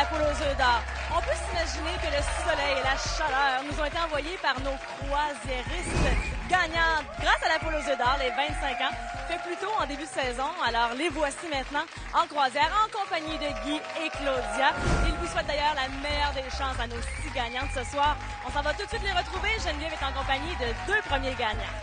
la poule aux œufs d'or. On peut s'imaginer que le soleil et la chaleur nous ont été envoyés par nos croisiéristes gagnantes grâce à la poule aux œufs d'or, les 25 ans, fait plus tôt en début de saison. Alors, les voici maintenant en croisière en compagnie de Guy et Claudia. Ils vous souhaitent d'ailleurs la meilleure des chances à nos 6 gagnantes ce soir. On s'en va tout de suite les retrouver. Geneviève est en compagnie de 2 premiers gagnants.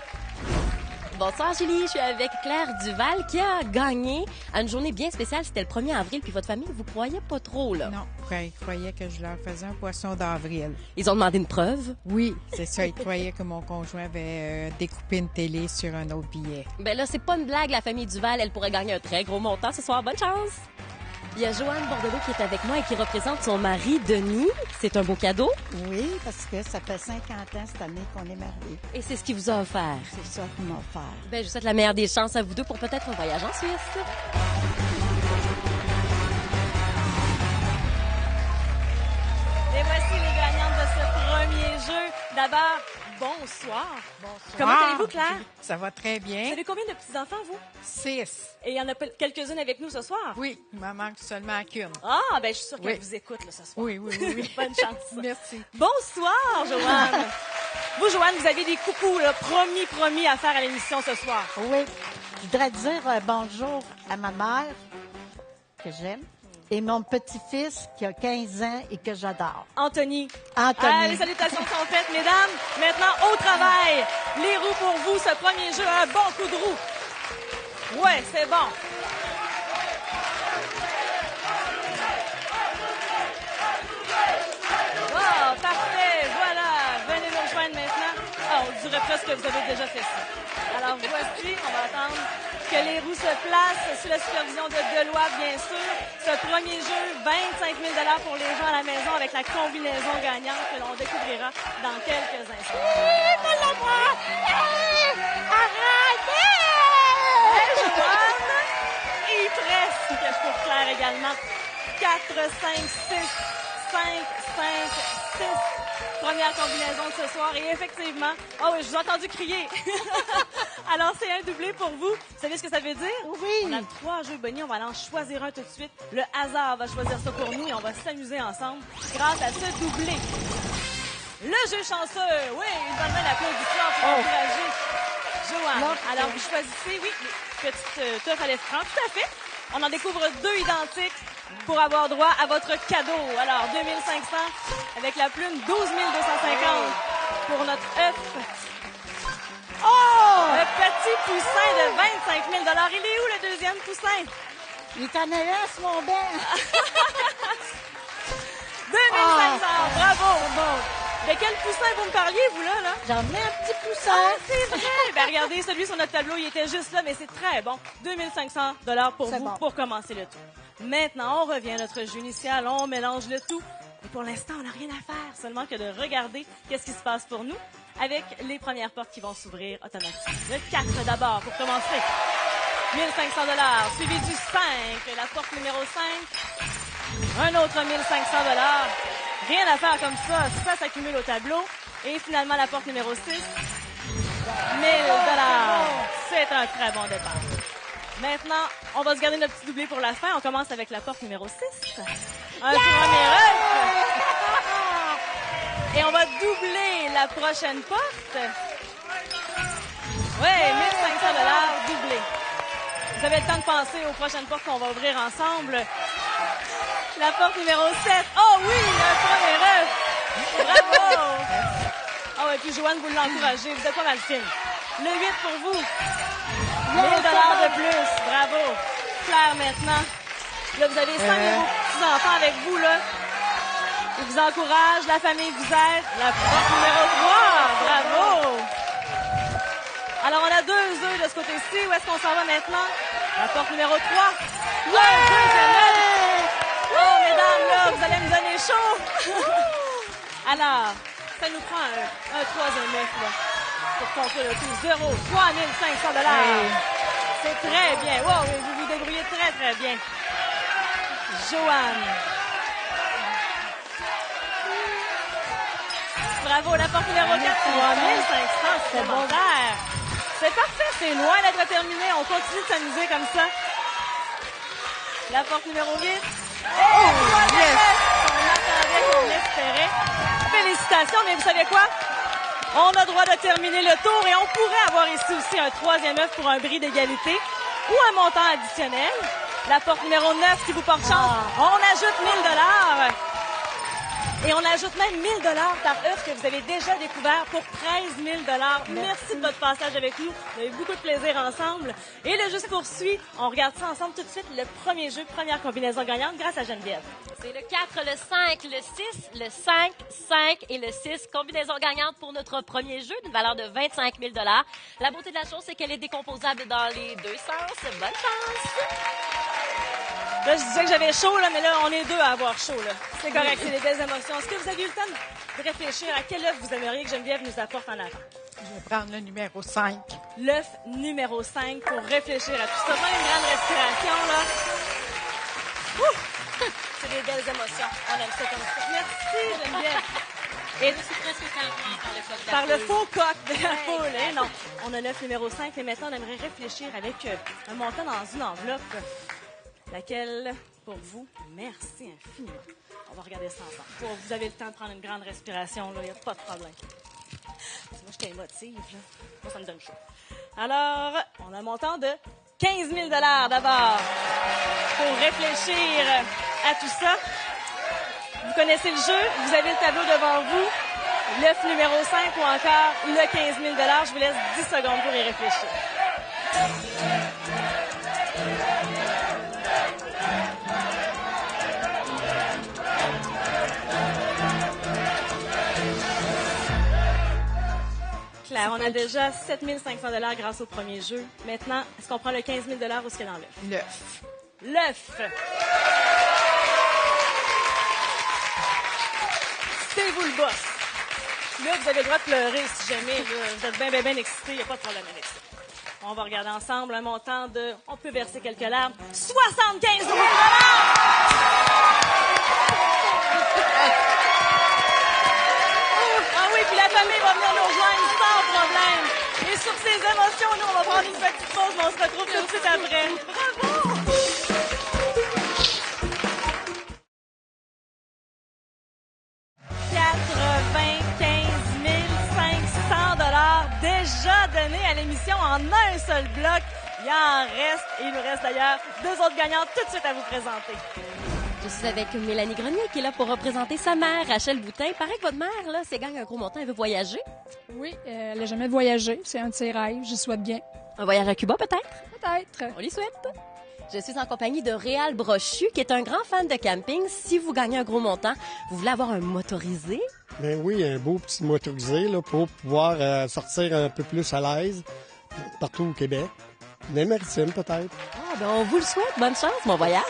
Bonsoir Julie, je suis avec Claire Duval qui a gagné à une journée bien spéciale. C'était le 1er avril, puis votre famille, vous croyez pas trop, là? Non, ils croyaient que je leur faisais un poisson d'avril. Ils ont demandé une preuve? Oui, c'est ça. Ils croyaient que mon conjoint avait découpé une télé sur un autre billet. Ben là, c'est pas une blague, la famille Duval. Elle pourrait gagner un très gros montant ce soir. Bonne chance! Il y a Joanne Bordelot qui est avec moi et qui représente son mari, Denis. C'est un beau cadeau. Oui, parce que ça fait 50 ans cette année qu'on est mariés. Et c'est ce qu'il vous a offert. C'est ça qu'ils m'ont offert. Ben, je vous souhaite la meilleure des chances à vous deux pour peut-être un voyage en Suisse. Et voici les gagnantes de ce premier jeu. D'abord, bonsoir. Bonsoir. Comment allez-vous, Claire? Ça va très Vous bien. avez combien de petits-enfants, vous? 6. Et il y en a quelques-unes avec nous ce soir? Oui, il m'en manque seulement qu'une. Ah, ben je suis sûre qu'elle Oui. vous écoute là, ce soir. Oui. Bonne chance. Merci. Bonsoir, Joanne. Vous, Joanne, vous avez des coucous, là, promis à faire à l'émission ce soir. Oui, je voudrais dire bonjour à ma mère, que j'aime, et mon petit-fils qui a 15 ans et que j'adore. Anthony. Anthony. Les salutations sont faites, mesdames. Maintenant, au travail. Les roues pour vous, ce premier jeu, un bon coup de roue. Ouais, c'est bon. Wow, parfait. Voilà. Venez nous rejoindre maintenant. Ah, on dirait presque que vous avez déjà fait ça. Alors, voici, on va attendre que les roues se placent sous la supervision de Deloitte, bien sûr. Ce premier jeu, 25 000 $ pour les gens à la maison avec la combinaison gagnante que l'on découvrira dans quelques instants. Et presque pour Claire également. 4, 5, 6, 5, 5, 6. Première combinaison de ce soir. Et effectivement, oh oui, je vous ai entendu crier. Alors, c'est un doublé pour vous. Vous savez ce que ça veut dire? Oui. On a 3 jeux bonnies. On va aller en choisir un tout de suite. Le hasard va choisir ça pour nous et on va s'amuser ensemble grâce à ce doublé. Le jeu chanceux. Oui, une bonne main d'applaudissements pour encourager Joanne. Alors, vous choisissez, oui, les petites teufs à l'estran. Tout à fait. On en découvre 2 identiques pour avoir droit à votre cadeau. Alors, 2500 avec la plume, 12 250 pour notre œuf. Oh! Le petit poussin de 25 000 $. Il est où, le deuxième poussin? Il est en arrière sur mon banc. 2500, bravo! De quel poussin vous me parliez, vous, là? J'en ai un petit poussin. Ah, c'est vrai! Ben, regardez, celui sur notre tableau, il était juste là, mais c'est très bon. 2500 $ pour C'est vous, bon. pour commencer le tout. Maintenant, on revient à notre jeu initial, on mélange le tout. Et pour l'instant, on n'a rien à faire, seulement que de regarder qu'est-ce qui se passe pour nous avec les premières portes qui vont s'ouvrir automatiquement. Le 4 d'abord, pour commencer. 1500 $, suivi du 5, la porte numéro 5. Un autre 1500 $. Rien à faire comme ça s'accumule au tableau. Et finalement, la porte numéro 6. 1000 $. C'est un très bon départ. Maintenant, on va se garder notre petit doublé pour la fin. On commence avec la porte numéro 6. Un premier œuf. Et on va doubler la prochaine porte. Oui, 1500 $ doublé. Vous avez le temps de penser aux prochaines portes qu'on va ouvrir ensemble. La porte numéro 7. Oh oui, un premier œuf. Bravo. Ah oui, puis Joanne, vous l'encouragez. Vous êtes pas mal fine. Le 8 pour vous. 1000 $ de plus. Bravo. Claire, maintenant. Là, vous avez 5 de vos petits-enfants avec vous, là. Ils vous encouragent. La famille vous aide. La porte numéro 3. Bravo. Alors, on a 2 œufs de ce côté-ci. Où est-ce qu'on s'en va maintenant? La porte numéro 3. Deuxième œuf. Oh, mesdames, là, vous allez me donner chaud. Alors, ça nous prend un 3e œuf, là, pour conclure le tout. 3500 $. C'est très bien. Wow, vous vous débrouillez très, très bien. Joanne. Bravo, la porte numéro 4, 3500 supplémentaires. C'est parfait, c'est loin d'être terminé. On continue de s'amuser comme ça. La porte numéro 8. Oh, yes! succès qu'on espérait. Félicitations, mais vous savez quoi? On a le droit de terminer le tour et on pourrait avoir ici aussi un 3e œuf pour un bris d'égalité ou un montant additionnel. La porte numéro 9 qui vous porte chance. On ajoute 1 000 $. Et on ajoute même 1 000 $ par œuf que vous avez déjà découvert pour 13 000 $. Merci de votre passage avec nous. Vous avez eu beaucoup de plaisir ensemble. Et le jeu se poursuit. On regarde ça ensemble tout de suite. Le premier jeu, première combinaison gagnante grâce à Geneviève. C'est le 4, le 5, le 6, le 5, 5 et le 6. Combinaison gagnante pour notre premier jeu d'une valeur de 25 000 $. La beauté de la chose, c'est qu'elle est décomposable dans les deux sens. Bonne chance! Là, je disais que j'avais chaud, là, mais là, on est deux à avoir chaud. Là. C'est correct, c'est des belles émotions. Est-ce que vous avez eu le temps de réfléchir à quel œuf vous aimeriez que Geneviève nous apporte en avant? Je vais prendre le numéro 5. L'œuf numéro 5 pour réfléchir à tout ça. Prends une grande respiration, là. Ouh! C'est des belles émotions. On aime ça comme ça. Merci, Geneviève. Et Je suis presque calmée par le faux coq de la poule. Hein? Non, on a l'œuf numéro 5, mais maintenant, on aimerait réfléchir avec un montant dans une enveloppe. Laquelle, pour vous, merci infiniment. On va regarder ça ensemble. Vous avez le temps de prendre une grande respiration, là, il n'y a pas de problème. Moi, je t'émotive, là. Moi, ça me donne chaud. Alors, on a un montant de 15 000 $ d'abord pour réfléchir à tout ça. Vous connaissez le jeu, vous avez le tableau devant vous, l'œuf numéro 5 ou encore le 15 000 $. Je vous laisse 10 secondes pour y réfléchir. Claire, on a déjà 7 500 $ grâce au premier jeu. Maintenant, est-ce qu'on prend le 15 000 $ ou ce qu'il y a dans l'œuf? L'œuf. L'œuf. C'est vous le boss. Là, vous avez le droit de pleurer si jamais là, vous êtes bien excité. Il n'y a pas de problème avec ça. On va regarder ensemble un montant de... On peut verser quelques larmes. 75 000 $! Ah oui, puis la famille va venir nous rejoindre sans problème. Et sur ces émotions, nous, on va prendre une petite pause, mais on se retrouve tout de suite après. Bravo! Déjà donné à l'émission en un seul bloc. Il en reste, et il nous reste d'ailleurs 2 autres gagnantes tout de suite à vous présenter. Je suis avec Mélanie Grenier qui est là pour représenter sa mère, Rachel Boutin. Il paraît que votre mère, là, c'est gagne un gros montant, elle veut voyager. Oui, elle n'a jamais voyagé. C'est un de ses rêves. J'y souhaite bien. Un voyage à Cuba, peut-être? Peut-être. On lui souhaite. Je suis en compagnie de Réal Brochu, qui est un grand fan de camping. Si vous gagnez un gros montant, vous voulez avoir un motorisé? Ben oui, un beau petit motorisé là, pour pouvoir sortir un peu plus à l'aise partout au Québec. Des maritimes, peut-être. Ah, ben on vous le souhaite. Bonne chance, mon voyage.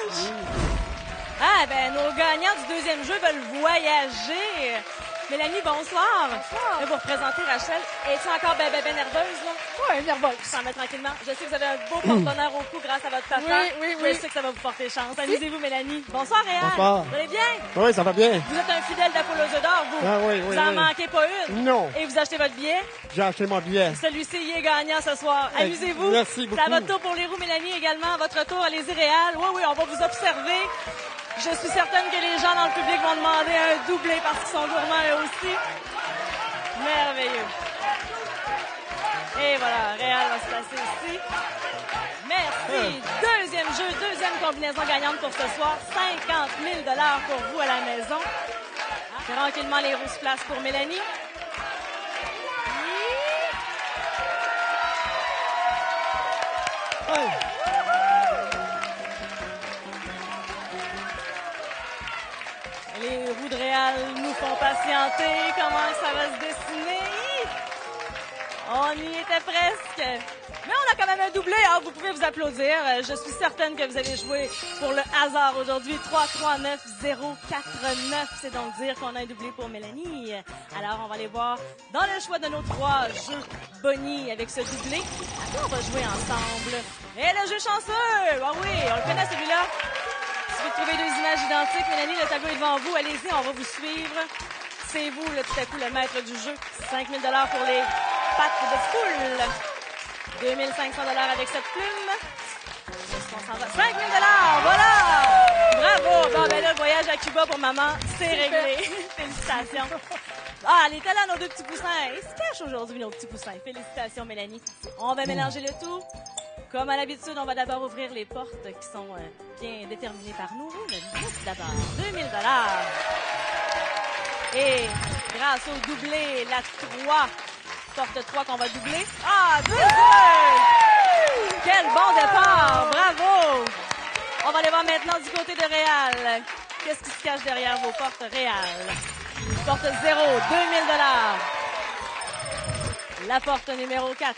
Ah, ben nos gagnants du deuxième jeu veulent voyager. Mélanie, bonsoir. Bonsoir. Vous représentez Rachel. Es-tu encore ben nerveuse, là? Oui, nerveuse. S'en met tranquillement. Je sais que vous avez un beau porte-bonheur au cou grâce à votre papa. Oui. Je sais que ça va vous porter chance. Amusez-vous, Mélanie. Bonsoir, Réal. Bonsoir. Vous allez bien? Oui, ça va bien. Vous êtes un fidèle d'Apollo aux œufs d'or, vous? Ah oui. Vous en manquez pas une? Non. Et vous achetez votre billet? J'ai acheté mon billet. Celui-ci y est gagnant ce soir. Amusez-vous. Merci beaucoup. C'est à votre tour pour les roues, Mélanie, également. À votre tour, allez-y, Réal. Oui, on va vous observer. Je suis certaine que les gens dans le public vont demander un doublé parce qu'ils sont gourmands eux aussi. Merveilleux. Et voilà, Réal va se placer ici. Merci. Deuxième jeu, deuxième combinaison gagnante pour ce soir. 50 000 $ pour vous à la maison. Tranquillement, les roues se placent pour Mélanie. Les roues de Réal nous font patienter. Comment ça va se dessiner? On y était presque. Mais on a quand même un doublé. Ah, vous pouvez vous applaudir. Je suis certaine que vous avez joué pour le hasard aujourd'hui. 3-3-9-0-4-9. C'est donc dire qu'on a un doublé pour Mélanie. Alors, on va aller voir dans le choix de nos 3 jeux Bonnie avec ce doublé. À quoi on va jouer ensemble? Et le jeu chanceux! Ah oui, on le connaît celui-là. Si vous trouvez 2 images identiques, Mélanie, le tableau est devant vous. Allez-y, on va vous suivre. C'est vous, là, tout à coup, le maître du jeu. 5 000 $ pour les pattes de foule. 2 500 $ avec cette plume. Est-ce qu'on s'en va? 5 000 $, voilà! Bravo! Bon, ben là, le voyage voyage à Cuba pour maman, c'est réglé. Félicitations. Ah, elle était là, nos deux petits poussins. Ils se cachent aujourd'hui, nos petits poussins. Félicitations, Mélanie. On va mélanger le tout. Comme à l'habitude, on va d'abord ouvrir les portes qui sont bien déterminées par nous. Le 10 d'abord, 2000 $. Et grâce au doublé, la 3, porte 3 qu'on va doubler. Ah, 2 œufs! Quel bon départ! Bravo! On va aller voir maintenant du côté de Réal. Qu'est-ce qui se cache derrière vos portes Réal? Porte 0, 2000 $. La porte numéro 4.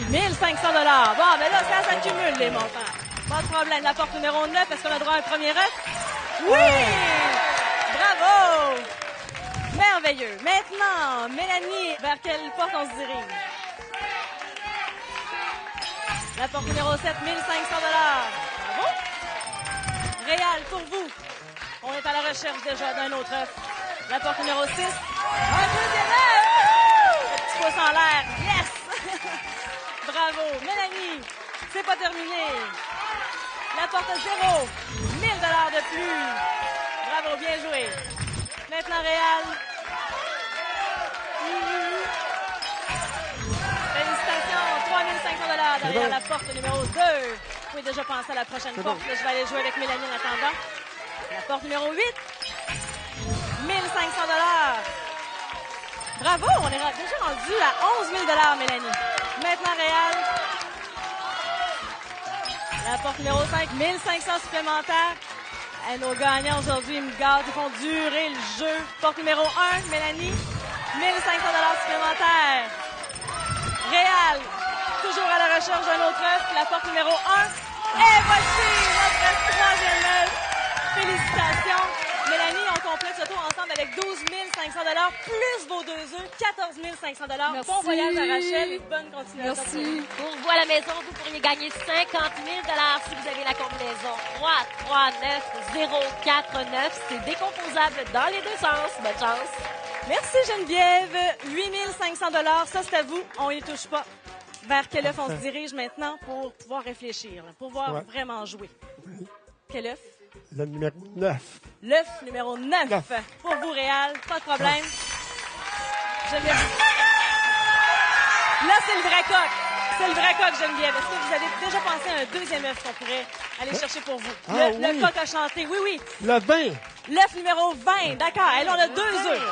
1500 $. Bon, ben là, ça s'accumule, les montants. Pas de problème. La porte numéro 9, est-ce qu'on a droit à un premier œuf? Oui! Bravo! Merveilleux. Maintenant, Mélanie, vers quelle porte on se dirige? La porte numéro 7, 1500 $. Bravo! Réal, pour vous. On est à la recherche déjà d'un autre œuf. La porte numéro 6. Un deuxième œuf! Le petit pouce en l'air. Yes! Bravo. Mélanie, c'est pas terminé. La porte 0. 1000 $ de plus. Bravo, bien joué. Maintenant, Réal. Félicitations. 3500 $ derrière la porte numéro 2. Vous pouvez déjà penser à la prochaine porte. Là, je vais aller jouer avec Mélanie en attendant. La porte numéro 8. 1500 $. Bravo, on est déjà rendu à 11 000 $, Mélanie. Maintenant, Réal. La porte numéro 5, 1500 supplémentaires. Et nos gagnants aujourd'hui, ils me gardent, ils font durer le jeu. Porte numéro 1, Mélanie. 1500 $ supplémentaires. Réal, toujours à la recherche d'un autre œuf. La porte numéro 1. Et voici notre troisième œuf. Félicitations. Mélanie, on complète ce tour ensemble avec 12 500 $ plus vos 2 œufs, 14 500 $. Merci. Bon voyage à Rachel et bonne continuation. Merci. Pour vous à la maison, vous pourriez gagner 50 000 $ si vous avez la combinaison 3, 3, 9, 0, 4, 9. C'est décomposable dans les deux sens. Bonne chance. Merci Geneviève. 8 500 $, ça c'est à vous. On y touche pas. Vers quel œuf on se dirige maintenant pour pouvoir réfléchir, pour pouvoir vraiment jouer? Quel œuf? Le numéro 9. L'œuf numéro 9. Pour vous, Réal, pas de problème. Geneviève. Là, c'est le vrai coq. C'est le vrai coq, Geneviève. Est-ce que vous avez déjà pensé à un deuxième œuf qu'on pourrait aller chercher pour vous? Le coq a chanté. Oui, oui. Le 20. L'œuf numéro 20. D'accord. Et là, on a 2 œufs.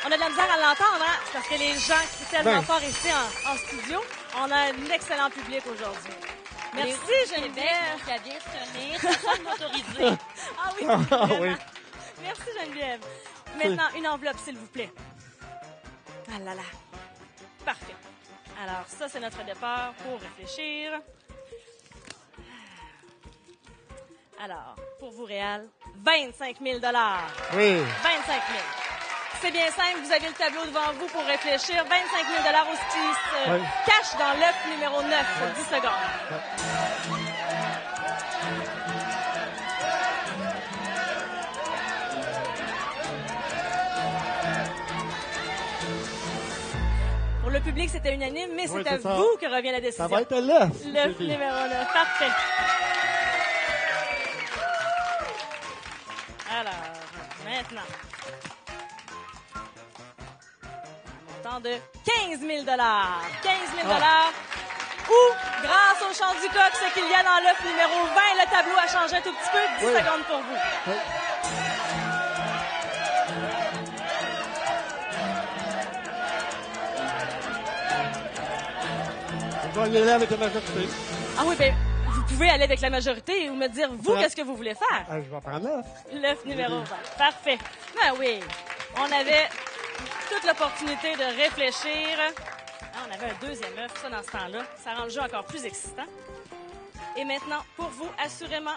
On a de la misère à l'entendre, hein? C'est parce que les gens qui sont tellement forts ici en studio, on a un excellent public aujourd'hui. Merci, Geneviève. Qui a bien sonné. Ça sonne motorisé. Ah oui, oui. Merci, Geneviève. Maintenant, une enveloppe, s'il vous plaît. Ah là là. Parfait. Alors, ça, c'est notre départ pour réfléchir. Alors, pour vous, Réal, 25 000 $. Oui. 25 000. C'est bien simple, vous avez le tableau devant vous pour réfléchir. 25 000 $ aussi qui se cache dans l'œuf numéro 9 pour 10 secondes. Pour le public, c'était unanime, mais c'est à vous que revient la décision. Ça va être l'œuf. L'œuf numéro 9. Parfait. Alors, maintenant. De 15 000 $. 15 000 $. Ou, grâce au chant du coq, ce qu'il y a dans l'œuf numéro 20, le tableau a changé un tout petit peu. 10 secondes pour vous. Oui. On va y aller avec la majorité. Ah oui, bien, vous pouvez aller avec la majorité ou me dire, vous, qu'est-ce que vous voulez faire? Je vais prendre l'œuf. L'œuf numéro 20. Parfait. Ben oui, on avait toute l'opportunité de réfléchir. Ah, on avait un deuxième œuf, ça, dans ce temps-là. Ça rend le jeu encore plus excitant. Et maintenant, pour vous, assurément,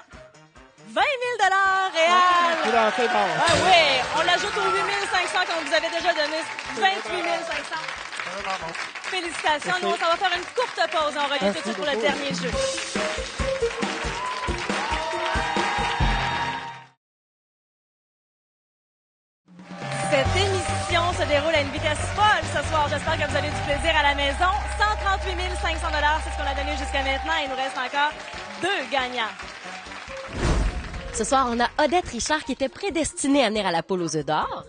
20 000 $, Réal! C'est bon. Ah oui, on l'ajoute aux 8 500 qu'on vous avait déjà donné. 28 500. Félicitations. Nous, on va faire une courte pause. On revient tout de suite pour le dernier jeu. Cette émission se déroule à une vitesse folle ce soir. J'espère que vous avez du plaisir à la maison. 138 500 $, c'est ce qu'on a donné jusqu'à maintenant. Il nous reste encore 2 gagnants. Ce soir, on a Odette Richard qui était prédestinée à venir à la poule aux œufs d'or.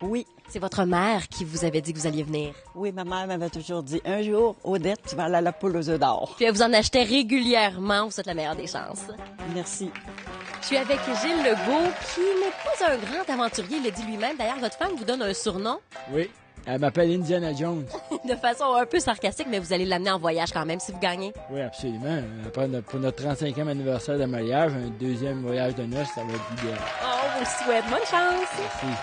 Oui, C'est votre mère qui vous avait dit que vous alliez venir. oui, ma mère m'avait toujours dit, un jour, Odette, tu vas aller à la poule aux œufs d'or. Puis elle vous en achetait régulièrement. Vous souhaite la meilleure des chances. Merci. Je suis avec Gilles Legault, qui n'est pas un grand aventurier, il le dit lui-même. D'ailleurs, votre femme vous donne un surnom Oui, elle m'appelle Indiana Jones. de façon un peu sarcastique, mais vous allez l'amener en voyage quand même si vous gagnez. Oui, absolument. Après, pour notre 35e anniversaire de mariage, un deuxième voyage de noces, ça va être idéal. Oh, on vous le souhaite. Bonne chance. Merci.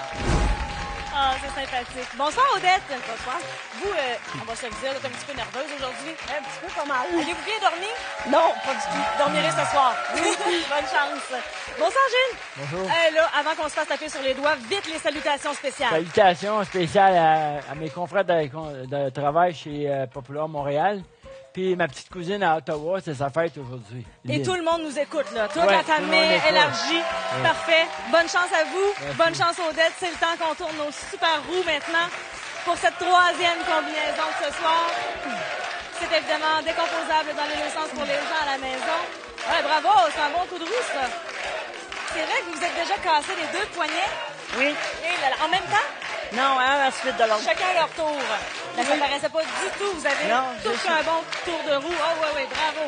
Ah, c'est sympathique. Bonsoir, Odette. Bonsoir. Vous, on va se le dire, vous êtes un petit peu nerveuse aujourd'hui. Un petit peu pas mal. Allez-vous bien dormir? Non, pas du tout. Dormirez ce soir. Bonne chance. Bonsoir, Gilles. Bonjour. Là, avant qu'on se fasse taper sur les doigts, vite les salutations spéciales. Salutations spéciales à mes confrères de travail chez Populaire Montréal. Puis ma petite cousine à Ottawa, c'est sa fête aujourd'hui. Et Lynn. tout le monde nous écoute, là. Toute Ouais, la tout le monde famille écoute. élargie. Parfait. Bonne chance à vous. Merci. Bonne chance, Odette. C'est le temps qu'on tourne nos super roues maintenant pour cette troisième combinaison de ce soir. C'est évidemment décomposable dans les deux sens pour les gens à la maison. Ouais, bravo. C'est un bon coup de roue, ça. C'est vrai que vous êtes déjà cassé les deux poignets. Oui. Et là, en même temps? Non, hein, à la suite de l'autre. Chacun leur tour. Là, ça paraissait pas du tout. Vous avez Non, tous je fait un bon tour de roue. Oh, oui, bravo.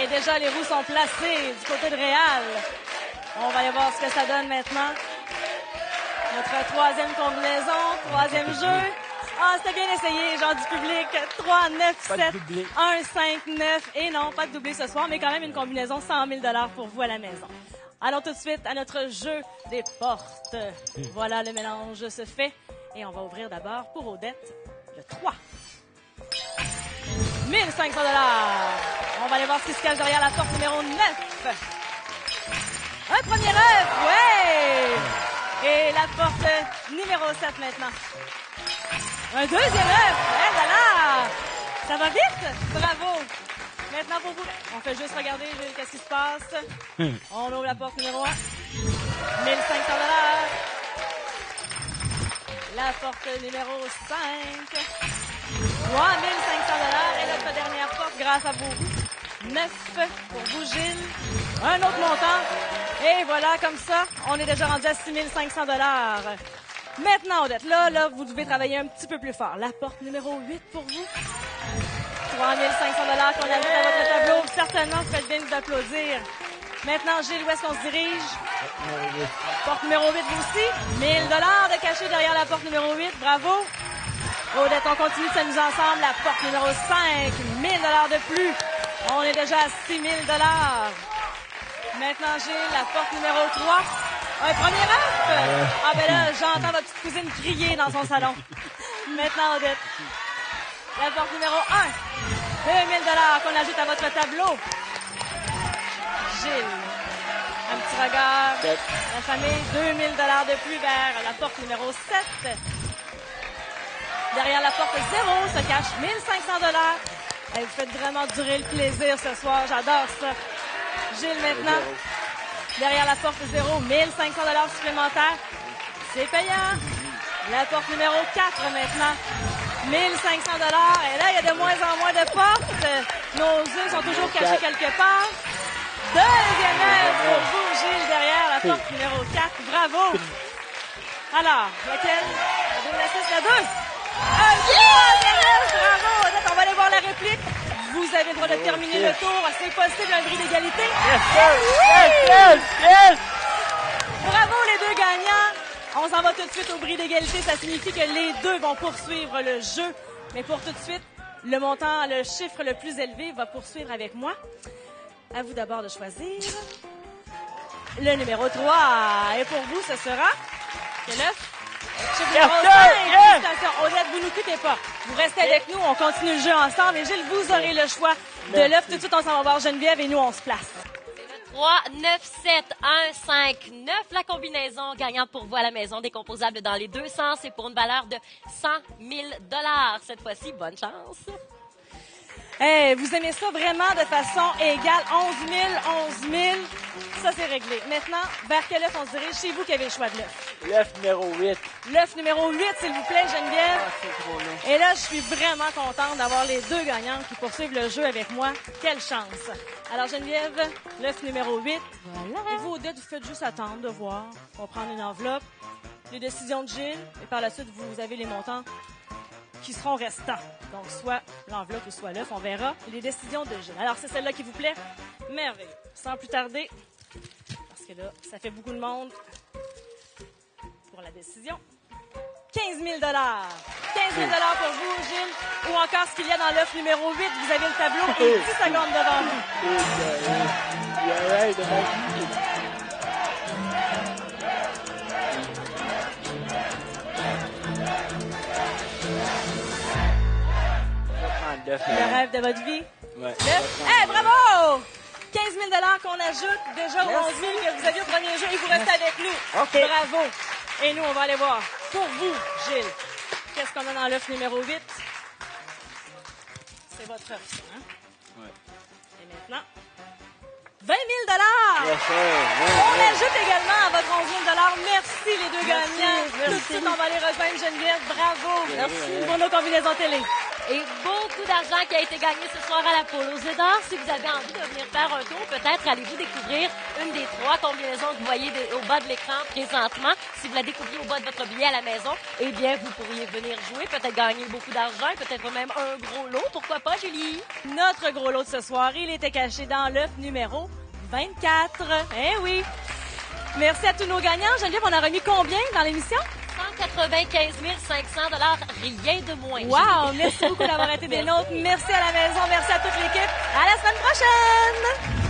Et déjà, les roues sont placées du côté de Réal. On va aller voir ce que ça donne maintenant. Notre troisième combinaison, troisième jeu. Ah, c'était bien essayé, genre du public. 3, 9, Pas de 7, doublé. 1, 5, 9. Et non, pas de doublé ce soir, mais quand même une combinaison 100 000 $ pour vous à la maison. Allons tout de suite à notre jeu des portes. Voilà, le mélange se fait. Et on va ouvrir d'abord pour Odette le 3. 1 500 $. On va aller voir ce qui se cache derrière la porte numéro 9. Un premier œuf, ouais! Et la porte numéro 7 maintenant. Un deuxième œuf, eh là là! Ça va vite? Bravo! Maintenant pour vous, on fait juste regarder qu'est-ce qui se passe. On ouvre la porte numéro 1. 1 500 $. La porte numéro 5. 3 500 $. Et notre dernière porte grâce à vous. 9 pour vous, Gilles. Un autre montant. Et voilà, comme ça, on est déjà rendu à 6 500 $. Maintenant, Odette, là, vous devez travailler un petit peu plus fort. La porte numéro 8 pour vous. 3 500 $ qu'on ajoute à votre tableau. Certainement, vous faites bien de vous applaudir. Maintenant, Gilles, où est-ce qu'on se dirige? Porte numéro 8, vous aussi. 1 000 $ de caché derrière la porte numéro 8. Bravo. Odette, on continue de s'amuser ensemble. La porte numéro 5, 1 000 $ de plus. On est déjà à 6 000 $. Maintenant, Gilles, la porte numéro 3. Un premier œuf. Ah ben là, j'entends votre petite cousine crier dans son salon. Maintenant, Odette. La porte numéro 1. 2 000 $ qu'on ajoute à votre tableau. Gilles. Un petit regard. La famille. 2 000 $ de plus vers la porte numéro 7. Derrière la porte 0 se cache 1 500 $. Vous faites vraiment durer le plaisir ce soir. J'adore ça. Gilles, maintenant. Derrière la porte 0, 1 500 $ supplémentaires. C'est payant. La porte numéro 4 maintenant. 1 500 $. Et là, il y a de moins en moins de portes. Nos œufs sont toujours cachés quelque part. Deuxième œuf pour vous, Gilles, derrière la porte numéro 4. Bravo. Alors, laquelle? La 2, la 6, la 2. Un troisième œuf. Bravo. Odette, on va aller voir la réplique. Vous avez le droit de terminer le tour. C'est possible, un bris d'égalité. Bravo, les deux gagnants. On s'en va tout de suite au bris d'égalité. Ça signifie que les deux vont poursuivre le jeu. Mais pour tout de suite, le montant, le chiffre le plus élevé va poursuivre avec moi. À vous d'abord de choisir. Le numéro 3. Et pour vous, ce sera... Quel œuf? Chiffre numéro 5. Félicitations. Odette, vous nous quittez pas. Vous restez avec nous. On continue le jeu ensemble. Et Gilles, vous aurez le choix de l'œuf. Tout de suite, on s'en va voir Geneviève et nous, on se place. 3, 9, 7, 1, 5, 9. La combinaison gagnante pour vous à la maison, décomposable dans les deux sens et pour une valeur de 100 000 $. Cette fois-ci, bonne chance. Hey, vous aimez ça vraiment de façon égale. 11 000. Ça, c'est réglé. Maintenant, vers quel œuf on se dirige? C'est vous qui avez le choix de l'œuf. L'œuf numéro 8. L'œuf numéro 8, s'il vous plaît, Geneviève. Ah, c'est trop long. Et là, je suis vraiment contente d'avoir les deux gagnantes qui poursuivent le jeu avec moi. Quelle chance! Alors, Geneviève, l'œuf numéro 8. Voilà. Et vous, Odette, vous faites juste attendre de voir. On va prendre une enveloppe, les décisions de Gilles, et par la suite, vous avez les montants qui seront restants. Donc, soit l'enveloppe ou soit l'œuf, on verra. Les décisions de Gilles. Alors, c'est celle-là qui vous plaît? Merveilleux. Sans plus tarder, parce que là, ça fait beaucoup de monde pour la décision. 15 000 15 000 pour vous, Gilles. Ou encore ce qu'il y a dans l'œuf numéro 8. Vous avez le tableau et 10 secondes devant vous. Le rêve de votre vie. Ouais. Hey, bravo! 15 000 qu'on ajoute déjà aux 11 000 que vous aviez au premier jeu et vous restez avec nous. OK. Bravo. Et nous, on va aller voir. Pour vous, Gilles, qu'est-ce qu'on a dans l'œuf numéro 8? C'est votre œuf, ça, hein? Ouais. Et maintenant, 20 000 On ajoute également à votre 11 000 Merci, les deux gagnants. Tout de suite, on va aller rejoindre Geneviève. Bravo. Merci pour nos combinaisons télé. Et beaucoup d'argent qui a été gagné ce soir à la Polo Zédar. Si vous avez envie de venir faire un tour, peut-être allez-vous découvrir une des 3 combinaisons que vous voyez au bas de l'écran présentement. Si vous la découvrez au bas de votre billet à la maison, eh bien, vous pourriez venir jouer, peut-être gagner beaucoup d'argent, peut-être même un gros lot. Pourquoi pas, Julie? Notre gros lot de ce soir, il était caché dans l'œuf numéro 24. Eh oui. Merci à tous nos gagnants. Geneviève, on a remis combien dans l'émission? 195 500 rien de moins. Wow! Merci beaucoup d'avoir été des nôtres. Merci à la maison. Merci à toute l'équipe. À la semaine prochaine!